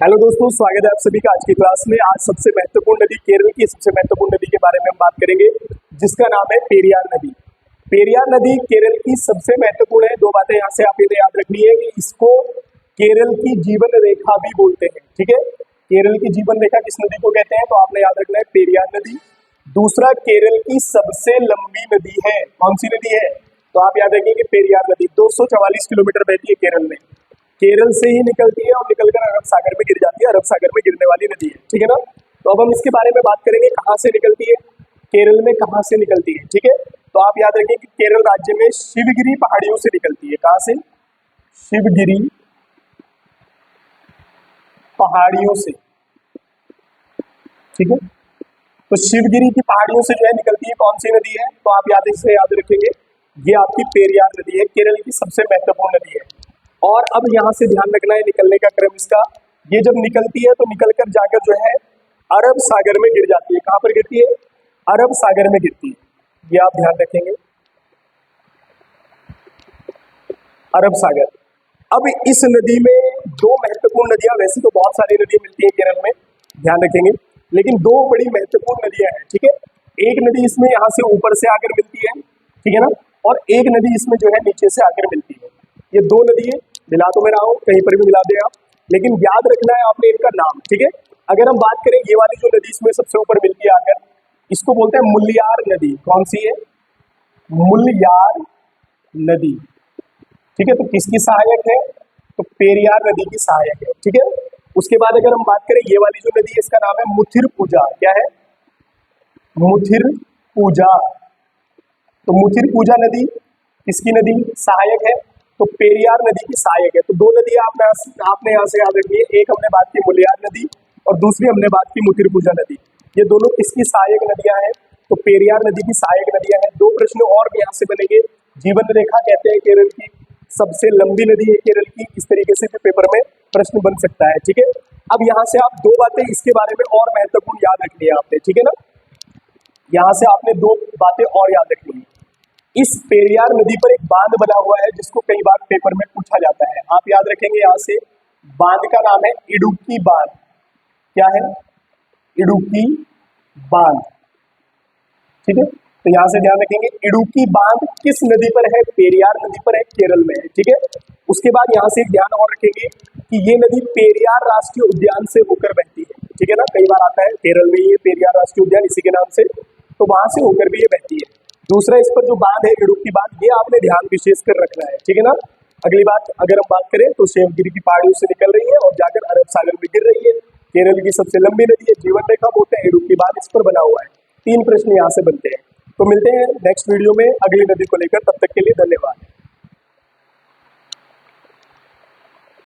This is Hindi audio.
हेलो दोस्तों, स्वागत है आप सभी का आज की क्लास में। आज सबसे महत्वपूर्ण नदी, केरल की सबसे महत्वपूर्ण नदी के बारे में हम बात करेंगे, जिसका नाम है पेरियार नदी। पेरियार नदी केरल की सबसे महत्वपूर्ण है। दो बातें यहाँ से आप इन्हें याद रखनी है कि इसको केरल की जीवन रेखा भी बोलते हैं। ठीक है, केरल की जीवन रेखा किस नदी को कहते हैं, तो आपने याद रखना है पेरियार नदी। दूसरा, केरल की सबसे लंबी नदी है, कौन सी नदी है, तो आप याद रखेंगे पेरियार नदी। 244 किलोमीटर बहती है केरल में, केरल से ही निकलती है और निकलकर अरब सागर में गिर जाती है। अरब सागर में गिरने वाली नदी है, ठीक है ना। तो अब हम इसके बारे में बात करेंगे, कहाँ से निकलती है, केरल में कहाँ से निकलती है। ठीक है, तो आप याद रखें कि केरल राज्य में शिवगिरी पहाड़ियों से निकलती है। कहाँ से? शिवगिरी पहाड़ियों से। ठीक है, तो शिवगिरी की पहाड़ियों से जो है निकलती है कौन सी नदी है, तो आप याद रखेंगे ये आपकी पेरियार नदी है, केरल की सबसे महत्वपूर्ण नदी है। और अब यहाँ से ध्यान रखना है निकलने का क्रम इसका। ये जब निकलती है तो निकलकर जाकर जो है अरब सागर में गिर जाती है। कहाँ पर गिरती है? अरब सागर में गिरती है, ये आप ध्यान रखेंगे, अरब सागर। अब इस नदी में दो महत्वपूर्ण नदियां, वैसे तो बहुत सारी नदियां मिलती हैं केरल में, ध्यान रखेंगे, लेकिन दो बड़ी महत्वपूर्ण नदियां हैं। ठीक है, एक नदी इसमें यहाँ से ऊपर से आकर मिलती है, ठीक है ना, और एक नदी इसमें जो है नीचे से आकर मिलती है। ये दो नदी है, मिला तो मैं रहा हूँ, कहीं पर भी मिला दे आप, लेकिन याद रखना है आपने इनका नाम। ठीक है, अगर हम बात करें ये वाली जो नदी इसमें सबसे ऊपर मिलती है आकर, इसको बोलते हैं मुल्लियार नदी। कौन सी है? मुल्लियार नदी। ठीक है, तो किसकी सहायक है, तो पेरियार नदी की सहायक है। ठीक है, उसके बाद अगर हम बात करें ये वाली जो नदी है, इसका नाम है मुथिर पूजा। क्या है? मुथिर पूजा। तो मुथिर पूजा नदी किसकी नदी सहायक है, तो पेरियार नदी की सहायक है। तो दो नदी आपने यहाँ से याद रखनी है, एक हमने बात की मुल्लियार नदी और दूसरी हमने बात की मुथिर पूजा नदी। ये दोनों किसकी सहायक नदियां हैं, तो पेरियार नदी की सहायक नदियां हैं। दो प्रश्न और भी यहाँ से बनेंगे। जीवन रेखा कहते हैं केरल की सबसे लंबी नदी है केरल की, इस तरीके से भी पेपर में प्रश्न बन सकता है। ठीक है, अब यहाँ से आप दो बातें इसके बारे में और महत्वपूर्ण याद रखनी है आपने, ठीक है ना। यहाँ से आपने दो बातें और याद रखनी है। इस पेरियार नदी पर एक बांध बना हुआ है जिसको कई बार पेपर में पूछा जाता है। आप याद रखेंगे यहाँ से, बांध का नाम है इडुक्की बांध। क्या है? इडुक्की बांध। ठीक है, तो यहाँ से ध्यान रखेंगे इडुक्की बांध किस नदी पर है, पेरियार नदी पर है, केरल में है। ठीक है, उसके बाद यहाँ से ध्यान और रखेंगे कि ये नदी पेरियार राष्ट्रीय उद्यान से होकर बहती है। ठीक है ना, कई बार आता है केरल में ये पेरियार राष्ट्रीय उद्यान इसी के नाम से, तो वहां से होकर भी ये बहती है। दूसरा, इस पर जो बांध है इडुक्की बांध, ये आपने ध्यान विशेष कर रखना है। ठीक है ना। अगली बात अगर हम बात करें तो शिवगिरी की पहाड़ियों से निकल रही है और जाकर अरब सागर में गिर रही है। केरल की सबसे लंबी नदी है, जीवन रेखा बोलते हैं, इडुक्की बांध इस पर बना हुआ है। तीन प्रश्न यहाँ से बनते हैं। तो मिलते हैं नेक्स्ट वीडियो में अगली नदी को लेकर, तब तक के लिए धन्यवाद।